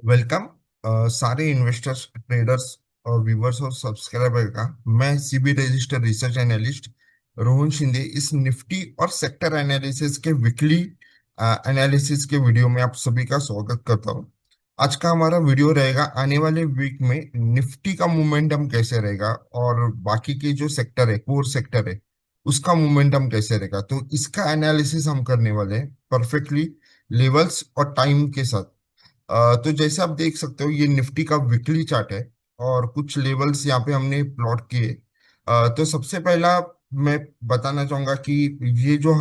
Welcome सारे investors, traders और viewers और सब्सक्राइबर का। मैं CB register research analyst Rohan Shinde इस निफ्टी और सेक्टर एनालिसिस के वीकली एनालिसिस के वीडियो में आप सभी का स्वागत करता हूं। आज का हमारा वीडियो रहेगा आने वाले वीक में निफ्टी का मोमेंटम कैसे रहेगा और बाकी के जो सेक्टर है, कोर सेक्टर है, उसका मोमेंटम कैसे रहेगा। तो इसका एनालिसिस हम करने वाले हैं परफेक्टली लेवल्स और टाइम के साथ। तो जैसे आप देख सकते हो, ये निफ्टी का वीकली चार्ट है और कुछ लेवल्स यहाँ पे हमने प्लॉट किए। तो सबसे पहला मैं बताना चाहूंगा कि ये जो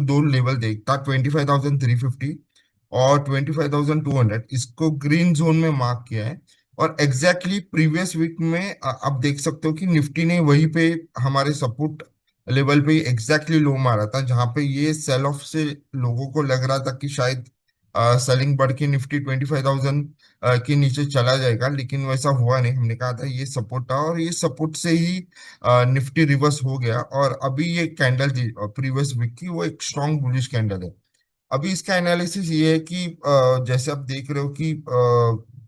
दो लेवल देखता 25,350 और 25,200, इसको ग्रीन जोन में मार्क किया है। और एग्जैक्टली प्रीवियस वीक में आप देख सकते हो कि निफ्टी ने वहीं पे हमारे सपोर्ट लेवल पे एग्जैक्टली लो मारा था, जहां पे ये सेल ऑफ से लोगों को लग रहा था कि शायद सेलिंग बढ़ के निफ्टी 25,000 के नीचे चला जाएगा, लेकिन वैसा हुआ नहीं। हमने कहा था ये सपोर्ट था और ये सपोर्ट से ही निफ्टी रिवर्स हो गया। और अभी ये कैंडल थी प्रीवियस वीक की, वो एक स्ट्रॉन्ग बुलिश कैंडल है। अभी इसका एनालिसिस ये है कि जैसे आप देख रहे हो कि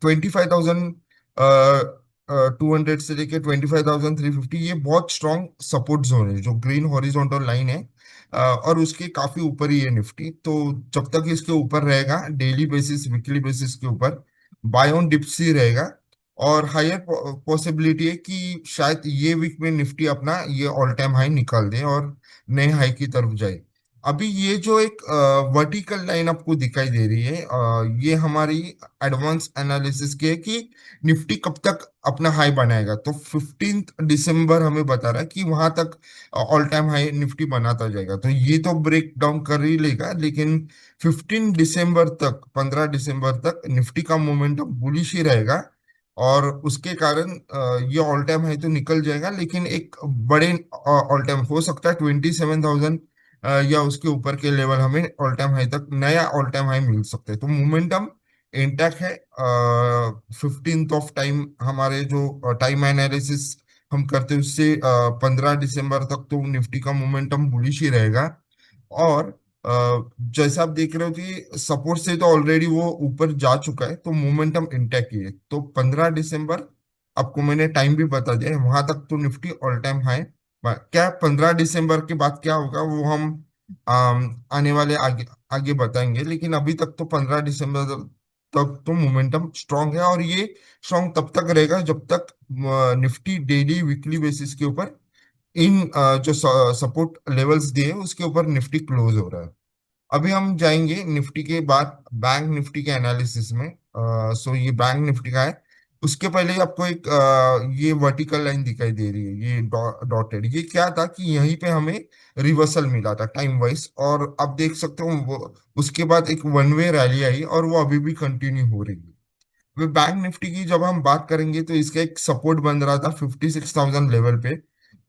25,200 से लेके 25,350, ये बहुत स्ट्रॉन्ग सपोर्ट जोन है, जो ग्रीन हॉरिजॉन्टल लाइन है। और उसके काफी ऊपर ही है निफ्टी। तो जब तक इसके ऊपर रहेगा, डेली बेसिस वीकली बेसिस के ऊपर बाय ऑन डिप्स ही रहेगा। और हायर पॉसिबिलिटी है कि शायद ये वीक में निफ्टी अपना ये ऑल टाइम हाई निकाल दे और नए हाई की तरफ जाए। अभी ये जो एक वर्टिकल लाइन आपको दिखाई दे रही है, ये हमारी एडवांस एनालिसिस की है कि निफ्टी कब तक अपना हाई बनाएगा। तो 15 दिसंबर हमें बता रहा है कि वहां तक ऑल टाइम हाई निफ्टी बनाता जाएगा। तो ये तो ब्रेक डाउन कर ही लेगा, लेकिन 15 दिसंबर तक, 15 दिसंबर तक निफ्टी का मोमेंटम बुलिश ही रहेगा। और उसके कारण ये ऑल टाइम हाई तो निकल जाएगा, लेकिन एक बड़े ऑल टाइम हो सकता है 27,000 या उसके ऊपर के लेवल हमें ऑल टाइम हाई तक, नया ऑल टाइम हाई मिल सकते हैं। तो मोमेंटम इंटैक्ट है। 15th ऑफ टाइम हमारे जो टाइम एनालिसिस हम करते हैं उससे 15 दिसंबर तक तो निफ्टी का मोमेंटम बुलिश ही रहेगा। और जैसा आप देख रहे हो कि सपोर्ट से तो ऑलरेडी वो ऊपर जा चुका है, तो मोमेंटम इंटैक्ट ही है। तो 15 दिसंबर, आपको मैंने टाइम भी बता दिया है, वहां तक तो निफ्टी ऑल टाइम हाई। क्या 15 दिसंबर के बाद क्या होगा वो हम आने वाले आगे आगे बताएंगे, लेकिन अभी तक तो 15 दिसंबर तक तो मोमेंटम स्ट्रांग है। और ये स्ट्रांग तब तक रहेगा जब तक निफ्टी डेली वीकली बेसिस के ऊपर इन जो सपोर्ट लेवल्स दिए उसके ऊपर निफ्टी क्लोज हो रहा है। अभी हम जाएंगे निफ्टी के बाद बैंक निफ्टी के एनालिसिस में। सो ये बैंक निफ्टी का है। उसके पहले ही आपको एक ये वर्टिकल लाइन दिखाई दे रही है, ये डॉटेड, ये क्या था कि यहीं पे हमें रिवर्सल मिला था टाइम वाइज। और आप देख सकते हो वो उसके बाद एक वन वे रैली आई और वो अभी भी कंटिन्यू हो रही है। वे बैंक निफ्टी की जब हम बात करेंगे तो इसका एक सपोर्ट बन रहा था 56,000 लेवल पे,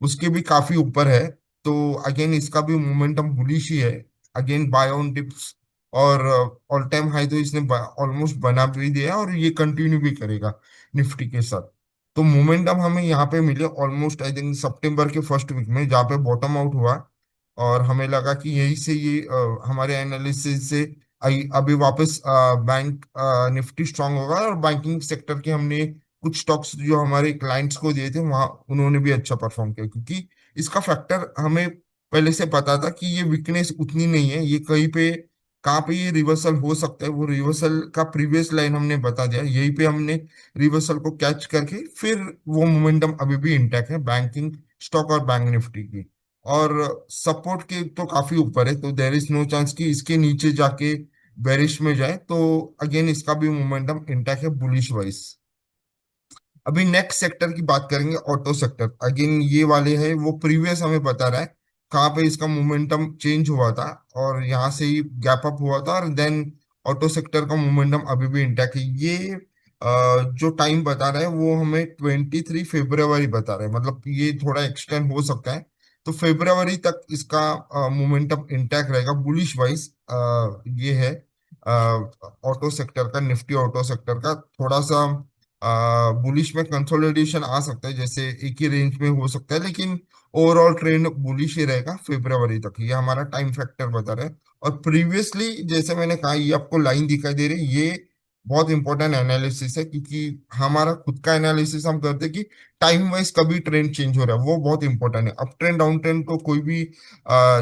उसके भी काफी ऊपर है। तो अगेन इसका भी मोमेंटम बुलिश ही है। अगेन बाय ऑन डिप्स और ऑल टाइम हाई तो इसने ऑलमोस्ट बना भी दिया है और ये कंटिन्यू भी करेगा निफ्टी के साथ। तो मोमेंटम हमें यहाँ पे मिले ऑलमोस्ट आई थिंक सितंबर के फर्स्ट वीक में, जहाँ पे बॉटम आउट हुआ। और हमें लगा कि यही से ये हमारे एनालिसिस से अभी वापस बैंक निफ्टी स्ट्रांग होगा। और बैंकिंग सेक्टर के हमने कुछ स्टॉक्स जो हमारे क्लाइंट्स को दिए थे, वहाँ उन्होंने भी अच्छा परफॉर्म किया, क्योंकि इसका फैक्टर हमें पहले से पता था कि ये वीकनेस उतनी नहीं है, ये कहीं पे कहाँ पे ये रिवर्सल हो सकता है। वो रिवर्सल का प्रीवियस लाइन हमने बता दिया, यहीं पे हमने रिवर्सल को कैच करके फिर वो मोमेंटम अभी भी इंटैक्ट है बैंकिंग स्टॉक और बैंक निफ्टी की। और सपोर्ट के तो काफी ऊपर है, तो देर इज नो चांस कि इसके नीचे जाके बेरिश में जाए। तो अगेन इसका भी मोमेंटम इंटैक्ट है बुलिश वाइज। अभी नेक्स्ट सेक्टर की बात करेंगे, ऑटो सेक्टर। अगेन ये वाले है, वो प्रीवियस हमें बता रहा है कहाँ पे इसका मोमेंटम चेंज हुआ था और यहाँ से ही गैप अप हुआ था। और देन ऑटो सेक्टर का मोमेंटम अभी भी इंटैक्ट है। ये जो टाइम बता रहा है वो हमें 23 फरवरी बता रहा है, मतलब ये थोड़ा एक्सटेंड हो सकता है। तो फरवरी तक इसका मोमेंटम इंटैक्ट रहेगा बुलिश वाइज। ये है ऑटो सेक्टर का, निफ्टी ऑटो सेक्टर का थोड़ा सा बुलिश में कंसोलिडेशन आ सकता है, जैसे एक ही रेंज में हो सकता है, लेकिन ओवरऑल ट्रेंड बुलिश ही रहेगा फरवरी तक, ये हमारा टाइम फैक्टर बता रहा है। और प्रीवियसली जैसे मैंने कहा, ये आपको लाइन दिखाई दे रही है, ये बहुत इंपॉर्टेंट एनालिसिस है, क्योंकि हमारा खुद का एनालिसिस हम करते हैं कि टाइम वाइज कभी ट्रेंड चेंज हो रहा है, वो बहुत इंपॉर्टेंट है। अप ट्रेंड डाउन ट्रेंड तो कोई भी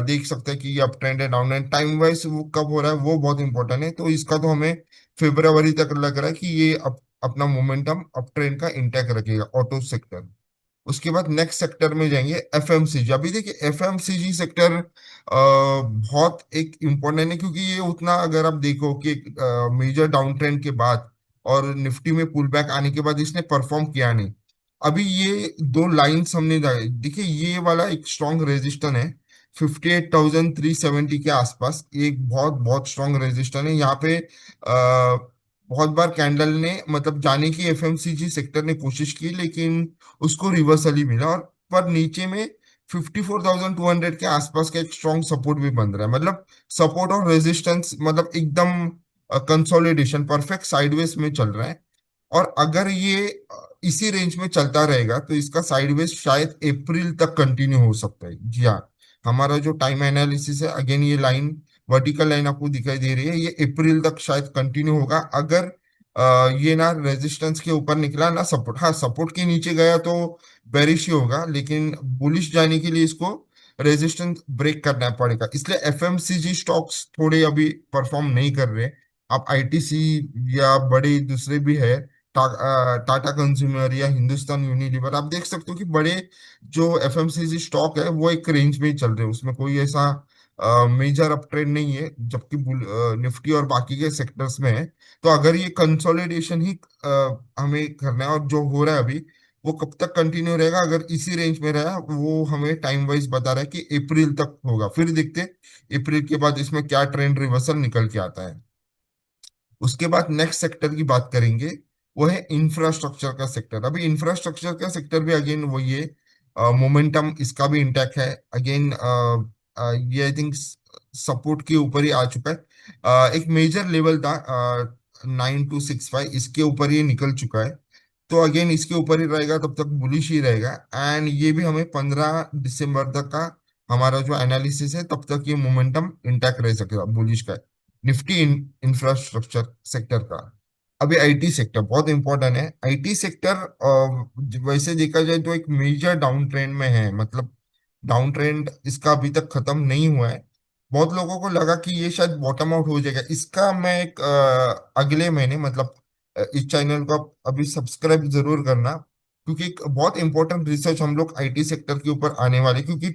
देख सकता है कि ये अप ट्रेंड है डाउन ट्रेंड, टाइम वाइज वो कब हो रहा है वो बहुत इंपॉर्टेंट है। तो इसका तो हमें फरवरी तक लग रहा है कि ये अपना मोमेंटम अप ट्रेंड का इंटैक्ट रखेगा ऑटो सेक्टर। उसके बाद नेक्स्ट सेक्टर में जाएंगे एफएमसीजी। अभी देखिए एफएमसीजी सेक्टर बहुत एक इम्पोर्टेंट है, क्योंकि ये उतना, अगर आप देखो कि मेजर डाउन ट्रेंड के बाद और निफ्टी में पुल बैक आने के बाद इसने परफॉर्म किया नहीं। अभी ये दो लाइंस हमने देखिए, ये वाला एक स्ट्रॉन्ग रेजिस्टेंस है 58,370 के आसपास, ये एक बहुत बहुत स्ट्रॉन्ग रेजिस्टेंस है यहाँ पे। बहुत बार कैंडल ने मतलब जाने की एफएमसीजी सेक्टर ने कोशिश की, लेकिन उसको रिवर्सल ही मिला। और पर नीचे में 54,200 के आसपास का एक स्ट्रॉन्ग सपोर्ट भी बन रहा है, मतलब सपोर्ट और रेजिस्टेंस मतलब एकदम कंसोलिडेशन परफेक्ट साइडवेज में चल रहा है। और अगर ये इसी रेंज में चलता रहेगा तो इसका साइडवेज शायद अप्रैल तक कंटिन्यू हो सकता है। जी हाँ, हमारा जो टाइम एनालिसिस है, अगेन ये लाइन वर्टिकल लाइन आपको दिखाई दे रही है, ये अप्रैल तक शायद कंटिन्यू होगा। अगर ये ना रेजिस्टेंस के ऊपर निकला ना सपोर्ट, हाँ सपोर्ट के नीचे गया तो बेरिश ही होगा, लेकिन बुलिश जाने के लिए इसको रेजिस्टेंस ब्रेक करना पड़ेगा। इसलिए एफएमसीजी स्टॉक्स थोड़े अभी परफॉर्म नहीं कर रहे। आप आईटीसी या बड़े दूसरे भी है, टाटा कंज्यूमर या हिंदुस्तान यूनिलीवर, आप देख सकते हो कि बड़े जो एफएमसीजी स्टॉक है वो एक रेंज में ही चल रहे हैं, उसमें कोई ऐसा मेजर अप ट्रेंड नहीं है, जबकि निफ्टी और बाकी के सेक्टर्स में है। तो अगर ये कंसोलिडेशन ही हमें करना है, और जो हो रहा है अभी वो कब तक कंटिन्यू रहेगा, अगर इसी रेंज में रहा वो हमें टाइम वाइज बता रहा है कि अप्रैल तक होगा। फिर देखते हैं अप्रैल के बाद इसमें क्या ट्रेंड रिवर्सल निकल के आता है। उसके बाद नेक्स्ट सेक्टर की बात करेंगे, वो है इंफ्रास्ट्रक्चर का सेक्टर। अभी इंफ्रास्ट्रक्चर का सेक्टर भी अगेन वही है, मोमेंटम इसका भी इंटैक्ट है। अगेन ये आई थिंक सपोर्ट के ऊपर ही आ चुका है। एक मेजर लेवल था 9265, इसके ऊपर ये निकल चुका है। तो अगेन इसके ऊपर ही रहेगा, तब तक बुलिश ही रहेगा। एंड ये भी हमें 15 दिसंबर तक का हमारा जो एनालिसिस है, तब तक ये मोमेंटम इंटैक्ट रह सकेगा बुलिश का, निफ्टी इंफ्रास्ट्रक्चर सेक्टर का। अभी आईटी सेक्टर बहुत इंपॉर्टेंट है। आईटी सेक्टर वैसे देखा जाए तो एक मेजर डाउन ट्रेंड में है, मतलब डाउन ट्रेंड इसका अभी तक खत्म नहीं हुआ है। बहुत लोगों को लगा कि ये शायद बॉटम आउट हो जाएगा। इसका मैं एक अगले महीने मतलब इस चैनल को आप अभी सब्सक्राइब जरूर करना, क्योंकि एक बहुत इंपॉर्टेंट रिसर्च हम लोग आईटी सेक्टर के ऊपर आने वाले, क्योंकि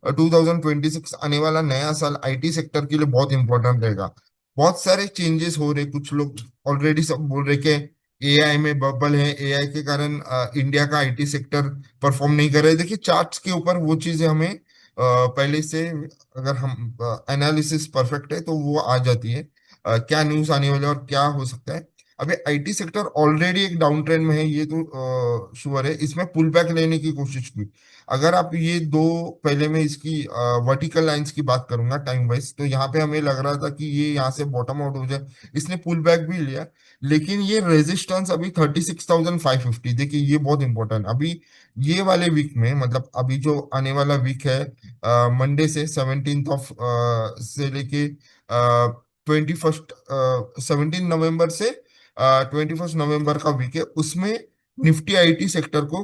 2026 आने वाला नया साल आईटी सेक्टर के लिए बहुत इंपॉर्टेंट रहेगा। बहुत सारे चेंजेस हो रहे, कुछ लोग ऑलरेडी सब बोल रहे कि एआई में बबल है, एआई के कारण इंडिया का आईटी सेक्टर परफॉर्म नहीं कर रहे। देखिए चार्ट्स के ऊपर वो चीजें हमें पहले से, अगर हम एनालिसिस परफेक्ट है तो वो आ जाती है क्या न्यूज आने वाले और क्या हो सकता है। अभी आईटी सेक्टर ऑलरेडी एक डाउन ट्रेंड में है, ये तो श्योर है। इसमें पुल बैक लेने की कोशिश की, अगर आप ये दो, पहले मैं इसकी वर्टिकल लाइंस की बात करूंगा टाइम वाइज, तो यहाँ पे हमें लग रहा था कि ये यहाँ से बॉटम आउट हो जाए, इसने पुल बैक भी लिया। लेकिन ये रेजिस्टेंस अभी 36,550, देखिए ये बहुत इंपॉर्टेंट। अभी ये वाले वीक में, मतलब अभी जो आने वाला वीक है मंडे से 17th ऑफ से लेके 21st 17 नवंबर से 21 नवंबर का वीक है, उसमें निफ्टी आईटी सेक्टर को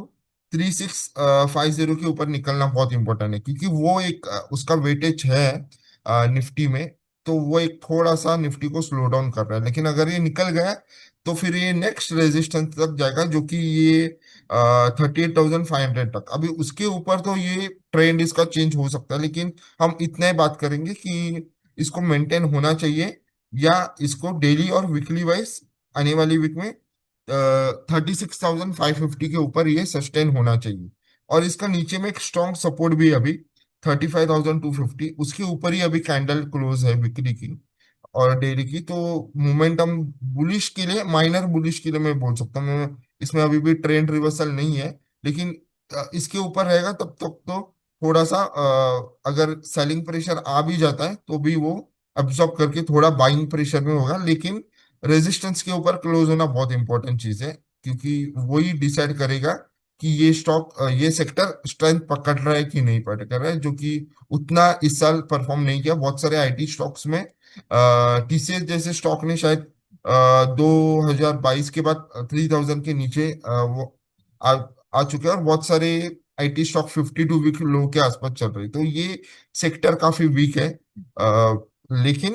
3650 के ऊपर निकलना बहुत इंपॉर्टेंट है, क्योंकि वो एक उसका वेटेज है निफ्टी में। तो वो एक थोड़ा सा निफ्टी को स्लो डाउन कर रहा है, लेकिन अगर ये निकल गया तो फिर ये नेक्स्ट रेजिस्टेंस तक जाएगा, जो कि ये 38,500 तक। अभी उसके ऊपर तो ये ट्रेंड इसका चेंज हो सकता है, लेकिन हम इतना ही बात करेंगे कि इसको मेंटेन होना चाहिए, या इसको डेली और वीकली वाइज आने वाली वीक में 36,550 के ऊपर ये सस्टेन होना चाहिए। और इसका नीचे में एक स्ट्रॉन्ग सपोर्ट भी है अभी 35,250, उसके ऊपर ही अभी कैंडल क्लोज है बिक्री की और डेली की। तो मोमेंटम बुलिश के लिए, माइनर बुलिश के लिए मैं बोल सकता हूँ। मैं इसमें अभी भी ट्रेंड रिवर्सल नहीं है, लेकिन इसके ऊपर रहेगा तब तक तो थोड़ा सा अगर सेलिंग प्रेशर आ भी जाता है तो भी वो अब्सॉर्ब करके थोड़ा बाइंग प्रेशर में होगा। लेकिन रेजिस्टेंस के ऊपर क्लोज होना बहुत इंपॉर्टेंट चीज है, क्योंकि वही डिसाइड करेगा कि ये स्टॉक ये सेक्टर स्ट्रेंथ पकड़ रहा है कि नहीं पकड़ रहा है, जो कि उतना इस साल परफॉर्म नहीं किया बहुत सारे आईटी स्टॉक्स में। टीसीएस जैसे स्टॉक ने शायद 2022 के बाद 3000 के नीचे वो आ, आ चुके हैं, और बहुत सारे आईटी स्टॉक 52 वीक लो के आसपास चल रहे हैं। तो ये सेक्टर काफी वीक है। लेकिन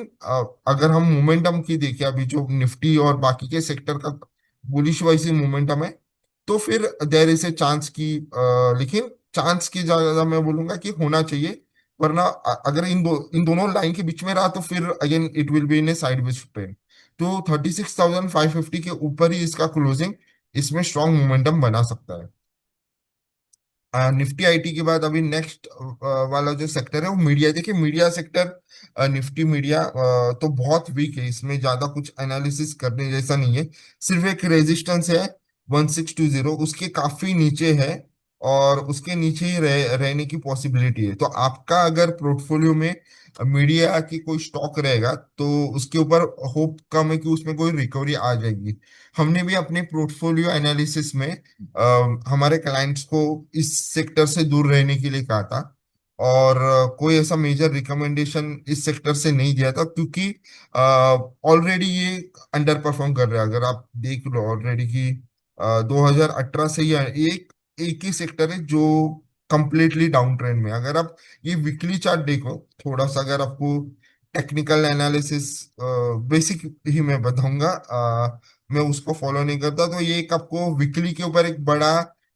अगर हम मोमेंटम की देखें, अभी जो निफ्टी और बाकी के सेक्टर का बुलिश वाइज मोमेंटम है, तो फिर देयर इज ए चांस की, लेकिन चांस की ज्यादा मैं बोलूंगा कि होना चाहिए। वरना अगर इन दोनों लाइन के बीच में रहा तो फिर again it will be in A sideways trend. तो 36,550 के ऊपर ही इसका क्लोजिंग इसमें स्ट्रॉन्ग मोमेंटम बना सकता है। निफ्टी आईटी के बाद अभी नेक्स्ट वाला जो सेक्टर है वो मीडिया। देखिए मीडिया सेक्टर, निफ्टी मीडिया तो बहुत वीक है, इसमें ज्यादा कुछ एनालिसिस करने जैसा नहीं है। सिर्फ एक रेजिस्टेंस है 1620, उसके काफी नीचे है, और उसके नीचे ही रहने की पॉसिबिलिटी है। तो आपका अगर पोर्टफोलियो में मीडिया की कोई स्टॉक रहेगा तो उसके ऊपर होप कम है कि उसमें कोई रिकवरी आ जाएगी। हमने भी अपने पोर्टफोलियो एनालिसिस में हमारे क्लाइंट्स को इस सेक्टर से दूर रहने के लिए कहा था, और कोई ऐसा मेजर रिकमेंडेशन इस सेक्टर से नहीं दिया था, क्योंकि ऑलरेडी ये अंडर परफॉर्म कर रहा है। अगर आप देख लो ऑलरेडी कि 2018 से ही एक एक ही सेक्टर है जो कंप्लीटली डाउन ट्रेंड में है। अगर आप ये वीकली चार्ट देखो थोड़ा सा, अगर आपको टेक्निकल एनालिसिस बेसिक ही मैं बताऊंगा, मैं उसको फॉलो नहीं करता, तो ये एक आपको वीकली के ऊपर एक बड़ा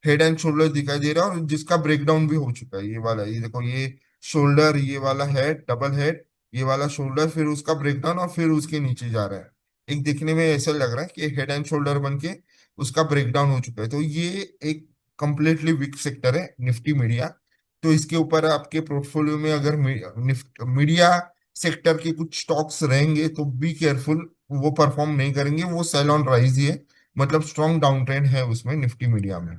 हेड एंड शोल्डर दिखाई दे रहा है, और जिसका ब्रेकडाउन भी हो चुका है। ये वाला, ये देखो, ये शोल्डर, ये वाला हेड, डबल हेड, ये वाला शोल्डर, फिर उसका ब्रेकडाउन, और फिर उसके नीचे जा रहा है। एक दिखने में ऐसा लग रहा है कि हेड एंड शोल्डर बन के उसका ब्रेकडाउन हो चुका है। तो ये एक कंप्लीटली वीक सेक्टर है निफ्टी मीडिया। तो इसके ऊपर आपके पोर्टफोलियो में अगर मीडिया सेक्टर के कुछ स्टॉक्स रहेंगे तो बी केयरफुल, वो परफॉर्म नहीं करेंगे, वो सेल ऑन राइज ही है। मतलब स्ट्रॉन्ग डाउन ट्रेंड है उसमें निफ्टी मीडिया में।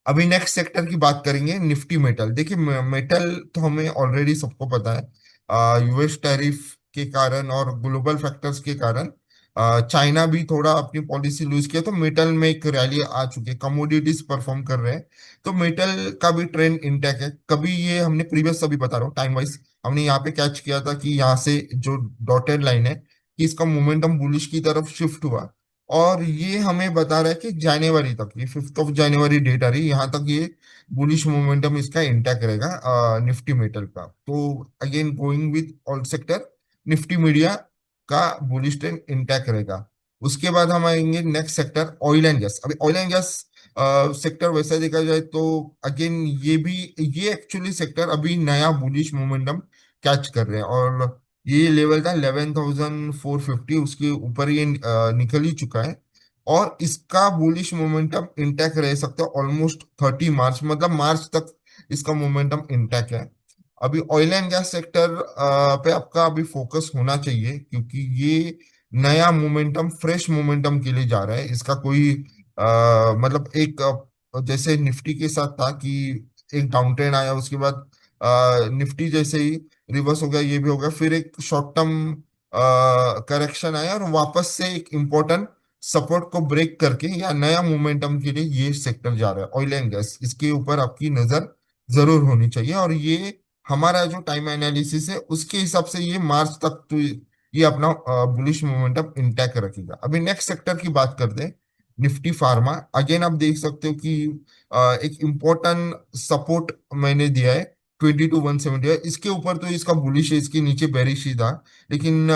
अभी नेक्स्ट सेक्टर की बात करेंगे, निफ्टी मेटल। देखिए मेटल तो हमें ऑलरेडी सबको पता है, यूएस टैरिफ के कारण और ग्लोबल फैक्टर्स के कारण चाइना भी थोड़ा अपनी पॉलिसी लूज किया, तो मेटल में एक रैली आ चुकी है, कमोडिटीज परफॉर्म कर रहे हैं। तो मेटल का भी ट्रेंड इंटैक्ट है। कभी ये हमने प्रीवियस, अभी बता रहा हूँ टाइम वाइज, हमने यहाँ पे कैच किया था कि यहाँ से जो डॉटेड लाइन है कि इसका मोमेंटम बुलिश की तरफ शिफ्ट हुआ, और ये हमें बता रहा है कि जनवरी तक, ये 5 जनवरी डेट आ रही है, यहाँ तक ये बुलिश मोमेंटम इसका इंटैक्ट रहेगा निफ्टी मेटल का। तो again going with all sector, Nifty media का बुलिश ट्रेंड इंटैक्ट रहेगा। उसके बाद हम आएंगे next sector, oil and gas. अभी ऑयल एंड गैस सेक्टर वैसा देखा जाए तो अगेन ये भी, ये एक्चुअली सेक्टर अभी नया बुलिश मोमेंटम कैच कर रहे हैं, और ये लेवल था 11,450, उसके ऊपर ये निकल ही चुका है, और इसका बुलिश मोमेंटम इंटैक्ट रह सकता है ऑलमोस्ट 30 मार्च, मतलब मार्च तक इसका मोमेंटम इंटैक्ट है। अभी ऑयल एंड गैस सेक्टर पे आपका अभी फोकस होना चाहिए, क्योंकि ये नया मोमेंटम, फ्रेश मोमेंटम के लिए जा रहा है। इसका कोई मतलब एक जैसे निफ्टी के साथ था कि एक डाउन ट्रेंड आया, उसके बाद निफ्टी जैसे ही रिवर्स हो गया, ये भी हो गया, फिर एक शॉर्ट टर्म करेक्शन आया, और वापस से एक इम्पोर्टेंट सपोर्ट को ब्रेक करके या नया मोमेंटम के लिए ये सेक्टर जा रहा है ऑयल एंड गैस। इसके ऊपर आपकी नजर जरूर होनी चाहिए, और ये हमारा जो टाइम एनालिसिस है उसके हिसाब से ये मार्च तक तो ये अपना बुलिश मोमेंटम इंटैक्ट रखेगा। अभी नेक्स्ट सेक्टर की बात करते हैं, निफ्टी फार्मा। अगेन आप देख सकते हो कि एक इम्पोर्टेंट सपोर्ट मैंने दिया है 22,170 है, इसके ऊपर तो इसका बुलिश है, इसके नीचे बेरिश ही था, लेकिन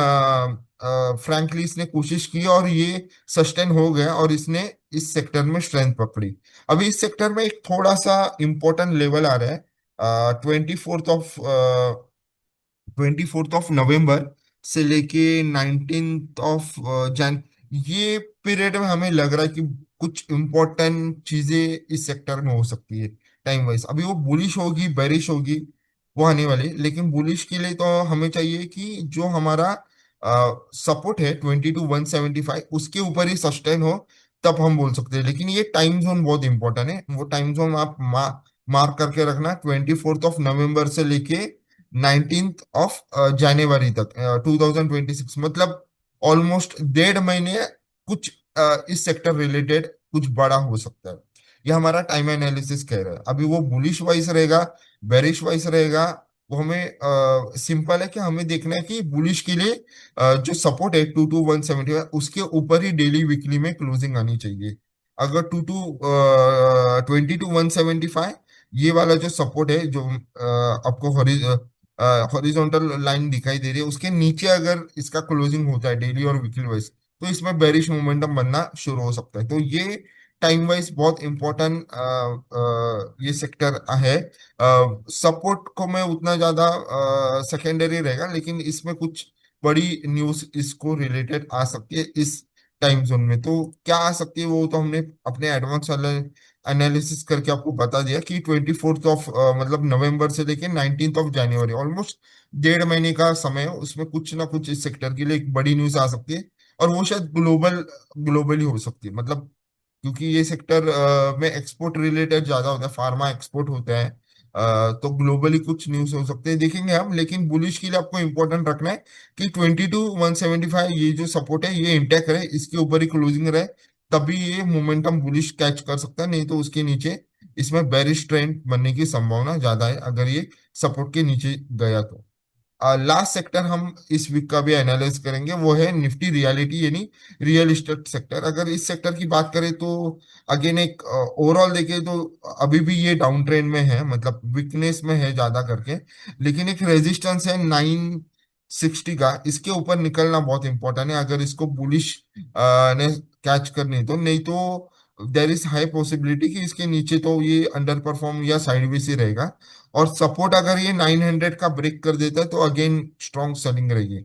फ्रैंकली इसने कोशिश की और ये सस्टेन हो गया, और इसने इस सेक्टर में स्ट्रेंथ पकड़ी। अभी इस सेक्टर में एक थोड़ा सा इंपॉर्टेंट लेवल आ रहा है, 24th ऑफ नवंबर से लेके 19th ऑफ जैन, ये पीरियड में हमें लग रहा है कि कुछ इंपॉर्टेंट चीजें इस सेक्टर में हो सकती है टाइम वाइज। अभी वो बुलिश होगी बेरिश होगी वो आने वाली, लेकिन बुलिश के लिए तो हमें चाहिए कि जो हमारा सपोर्ट है 22,175 उसके ऊपर ही सस्टेन हो, तब हम बोल सकते हैं। लेकिन ये टाइम जोन बहुत इंपॉर्टेंट है, वो टाइम जोन आप मार्क करके रखना, 24th ऑफ नवंबर से लेके 19th ऑफ जनवरी तक 2026, मतलब ऑलमोस्ट 1.5 महीने कुछ इस सेक्टर रिलेटेड कुछ बड़ा हो सकता है। ये हमारा टाइम एनालिसिस कह रहा है। अभी वो बुलिश वाइज रहेगा, बेरिश वाइज रहेगा, वो हमें सिंपल है कि हमें देखना है कि बुलिश के लिए जो सपोर्ट है 22,170 उसके ऊपर ही डेली वीकली में क्लोजिंग आनी चाहिए। अगर 22,175 ये वाला जो सपोर्ट है जो आपको हॉरिजॉन्टल लाइन दिखाई दे रही है उसके नीचे अगर इसका क्लोजिंग होता है डेली और वीकली वाइज, तो इसमें बेरिश मोमेंटम बनना शुरू हो सकता है। तो ये टाइम वाइज बहुत इंपॉर्टेंट ये सेक्टर है। सपोर्ट को मैं उतना ज्यादा सेकेंडरी रहेगा, लेकिन इसमें कुछ बड़ी न्यूज इसको रिलेटेड आ सकती है इस टाइम जोन में। तो क्या आ सकती है वो तो हमने अपने एडवांस वाले एनालिसिस करके आपको बता दिया कि 24th मतलब नवंबर से लेके 19th जनवरी, ऑलमोस्ट 1.5 महीने का समय है, उसमें कुछ ना कुछ इस सेक्टर के लिए एक बड़ी न्यूज आ सकती है। और वो शायद ग्लोबली हो सकती है, मतलब क्योंकि ये सेक्टर में एक्सपोर्ट रिलेटेड ज्यादा होता है, फार्मा एक्सपोर्ट होता है। तो ग्लोबली कुछ न्यूज हो सकते हैं, देखेंगे हम। लेकिन बुलिश के लिए आपको इंपॉर्टेंट रखना है कि 22,175 ये जो सपोर्ट है ये इंटैक्ट रहे, इसके ऊपर ही क्लोजिंग रहे, तभी ये मोमेंटम बुलिश कैच कर सकता है। नहीं तो उसके नीचे इसमें बेरिश ट्रेंड बनने की संभावना ज्यादा है अगर ये सपोर्ट के नीचे गया तो। लास्ट सेक्टर हम इस वीक का भी एनालाइज करेंगे, वो है निफ्टी रियलिटी यानी रियल इस्टेट सेक्टर। अगर इस सेक्टर की बात करें तो अगेन एक ओवरऑल देखें तो अभी भी ये डाउन ट्रेंड में है, मतलब वीकनेस में है ज्यादा करके। लेकिन एक रेजिस्टेंस है 960 का, इसके ऊपर निकलना बहुत इंपॉर्टेंट है अगर इसको बुलिश ने कैच करनी तो। नहीं तो देर इज हाई पॉसिबिलिटी कि इसके नीचे तो ये अंडर परफॉर्म या साइडवेज ही रहेगा। और सपोर्ट अगर ये 900 का ब्रेक कर देता है तो अगेन स्ट्रॉन्ग सेलिंग रहेगी।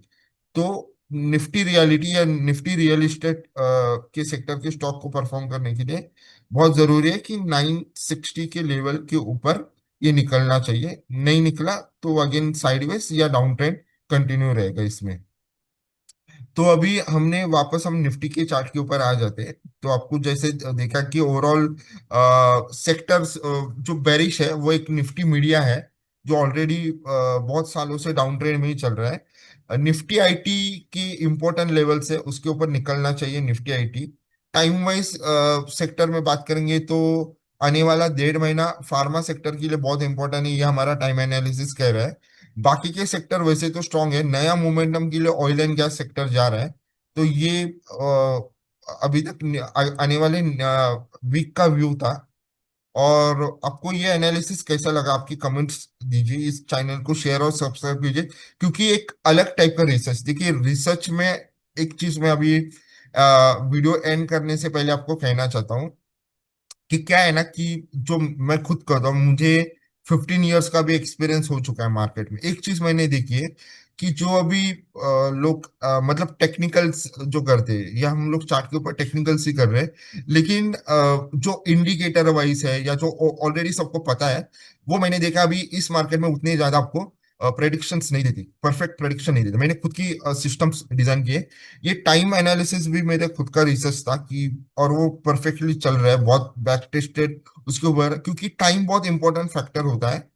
तो निफ्टी रियलिटी या निफ्टी रियल इस्टेट के सेक्टर के स्टॉक को परफॉर्म करने के लिए बहुत जरूरी है कि 960 के लेवल के ऊपर ये निकलना चाहिए। नहीं निकला तो अगेन साइडवेज या डाउन ट्रेंड कंटिन्यू रहेगा इसमें। तो अभी हमने वापस हम निफ्टी के चार्ट के ऊपर आ जाते हैं। तो आपको जैसे देखा कि ओवरऑल सेक्टर्स जो बेरिश है वो एक निफ्टी मीडिया है जो ऑलरेडी बहुत सालों से डाउन ट्रेंड में ही चल रहा है। निफ्टी आईटी की इंपॉर्टेंट लेवल से उसके ऊपर निकलना चाहिए Nifty IT. Time wise sector में बात करेंगे तो आने वाला 1.5 महीना फार्मा सेक्टर के लिए बहुत इंपॉर्टेंट है, ये हमारा टाइम एनालिसिस कह रहा है। बाकी के सेक्टर वैसे तो स्ट्रांग है, नया मोमेंटम के लिए ऑयल एंड गैस सेक्टर जा रहा है। तो ये अभी तक आने वाले वीक का व्यू था। और आपको ये एनालिसिस कैसा लगा, आपकी कमेंट्स दीजिए, इस चैनल को शेयर और सब्सक्राइब कीजिए, क्योंकि एक अलग टाइप का रिसर्च देखिए। रिसर्च में एक चीज मैं अभी वीडियो एंड करने से पहले आपको कहना चाहता हूँ कि क्या है ना कि जो मैं खुद करता हूँ, मुझे 15 इयर्स का भी एक्सपीरियंस हो चुका है मार्केट में। एक चीज मैंने देखी है कि जो अभी लोग मतलब टेक्निकल्स जो करते हैं, या हम लोग चार्ट के ऊपर टेक्निकल्स ही कर रहे हैं, लेकिन जो इंडिकेटर वाइज है या जो ऑलरेडी सबको पता है, वो मैंने देखा अभी इस मार्केट में उतने ज्यादा आपको प्रेडिक्शंस नहीं देती, परफेक्ट प्रेडिक्शन नहीं देती। मैंने खुद की सिस्टम्स डिजाइन किए। ये टाइम एनालिसिस भी मेरे खुद का रिसर्च था कि, और वो परफेक्टली चल रहा है, बहुत बैक टेस्टेड उसके ऊपर, क्योंकि टाइम बहुत इंपॉर्टेंट फैक्टर होता है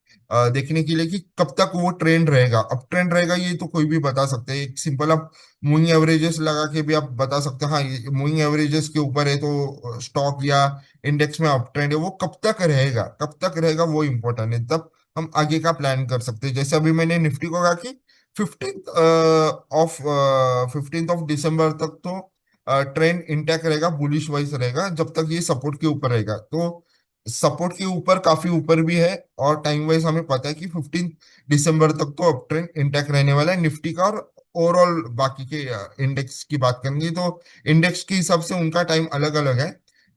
देखने के लिए कि कब तक वो ट्रेंड रहेगा। अब ट्रेंड रहेगा ये तो कोई भी बता सकते हैं, एक सिंपल आप मूविंग एवरेजेस लगा के भी आप बता सकते हैं हाँ ये मूविंग एवरेजेस के ऊपर है तो स्टॉक या इंडेक्स में अप ट्रेंड है। वो कब तक रहेगा, कब तक रहेगा वो इंपॉर्टेंट है, तब हम आगे का प्लान कर सकते हैं। जैसे अभी मैंने निफ्टी को कहा कि 15th ऑफ दिसंबर तक तो ट्रेंड इंटैक्ट रहेगा, बुलिश वाइज रहेगा, जब तक ये सपोर्ट के ऊपर रहेगा। तो सपोर्ट के ऊपर काफी ऊपर भी है, और टाइम वाइज हमें पता है कि 15 दिसंबर तक तो अप ट्रेंड इंटैक्ट रहने वाला है निफ्टी का। और ओवरऑल बाकी के इंडेक्स की बात करेंगे तो इंडेक्स के हिसाब से उनका टाइम अलग अलग है।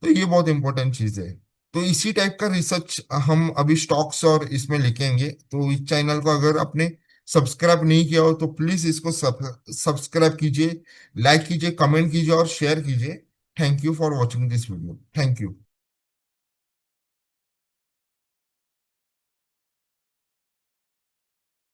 तो ये बहुत इंपॉर्टेंट चीज है। तो इसी टाइप का रिसर्च हम अभी स्टॉक्स और इसमें लेके आएंगे। तो इस चैनल को अगर आपने सब्सक्राइब नहीं किया हो तो प्लीज इसको सब्सक्राइब कीजिए, लाइक कीजिए, कमेंट कीजिए और शेयर कीजिए। Thank you for watching this video. Thank you.